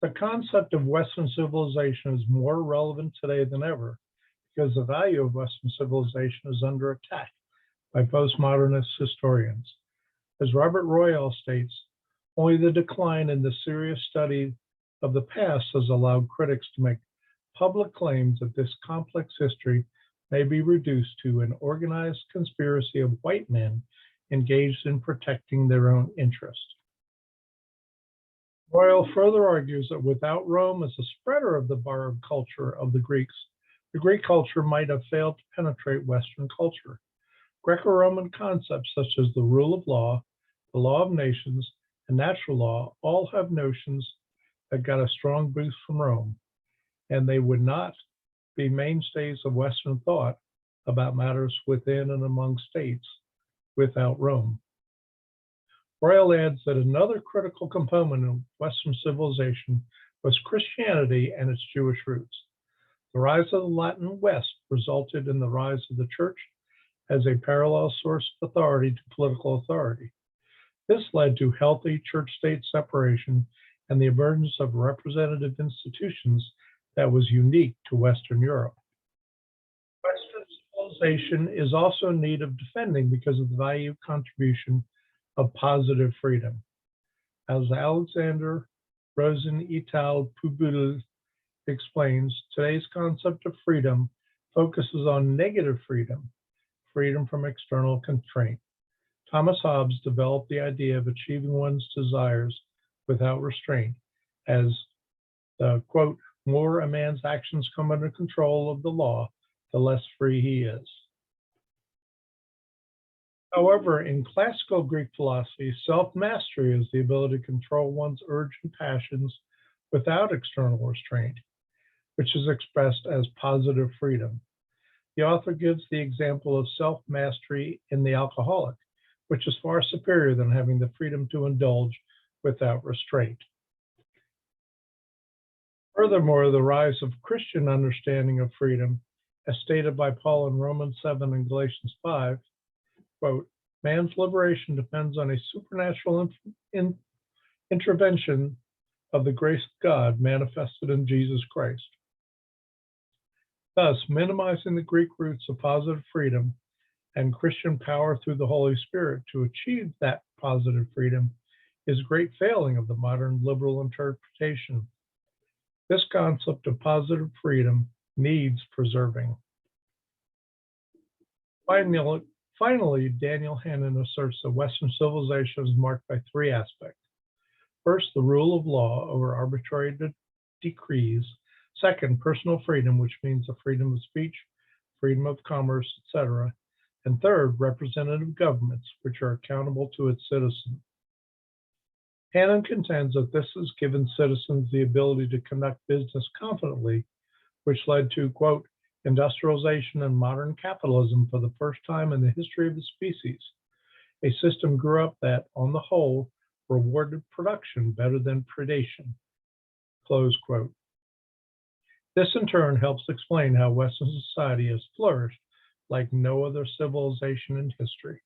The concept of Western civilization is more relevant today than ever because the value of Western civilization is under attack by postmodernist historians. As Robert Royal states, only the decline in the serious study of the past has allowed critics to make public claims that this complex history may be reduced to an organized conspiracy of white men engaged in protecting their own interest. Royal further argues that without Rome as a spreader of the borrowed culture of the Greeks, the Greek culture might have failed to penetrate Western culture. Greco-Roman concepts such as the rule of law, the law of nations, and natural law all have notions that got a strong boost from Rome, and they would not be mainstays of Western thought about matters within and among states without Rome. Royal adds that another critical component of Western civilization was Christianity and its Jewish roots. The rise of the Latin West resulted in the rise of the church as a parallel source of authority to political authority. This led to healthy church-state separation and the emergence of representative institutions that was unique to Western Europe. Western civilization is also in need of defending because of the value contribution of positive freedom. As Alexander Rosenthal Pubul explains, today's concept of freedom focuses on negative freedom, freedom from external constraint. Thomas Hobbes developed the idea of achieving one's desires without restraint as the, quote, more a man's actions come under control of the law, the less free he is. However, in classical Greek philosophy, self-mastery is the ability to control one's urge and passions without external restraint, which is expressed as positive freedom. The author gives the example of self-mastery in The Alcoholic, which is far superior than having the freedom to indulge without restraint. Furthermore, the rise of Christian understanding of freedom, as stated by Paul in Romans 7 and Galatians 5, quote, man's liberation depends on a supernatural intervention of the grace of God manifested in Jesus Christ. Thus, minimizing the Greek roots of positive freedom and Christian power through the Holy Spirit to achieve that positive freedom is a great failing of the modern liberal interpretation. This concept of positive freedom needs preserving. Finally, Daniel Hannan asserts that Western civilization is marked by three aspects. First, the rule of law over arbitrary decrees. Second, personal freedom, which means the freedom of speech, freedom of commerce, etc. And third, representative governments, which are accountable to its citizens. Hannan contends that this has given citizens the ability to conduct business confidently, which led to, quote, industrialization and modern capitalism for the first time in the history of the species. A system grew up that, on the whole, rewarded production better than predation, close quote. This in turn helps explain how Western society has flourished like no other civilization in history.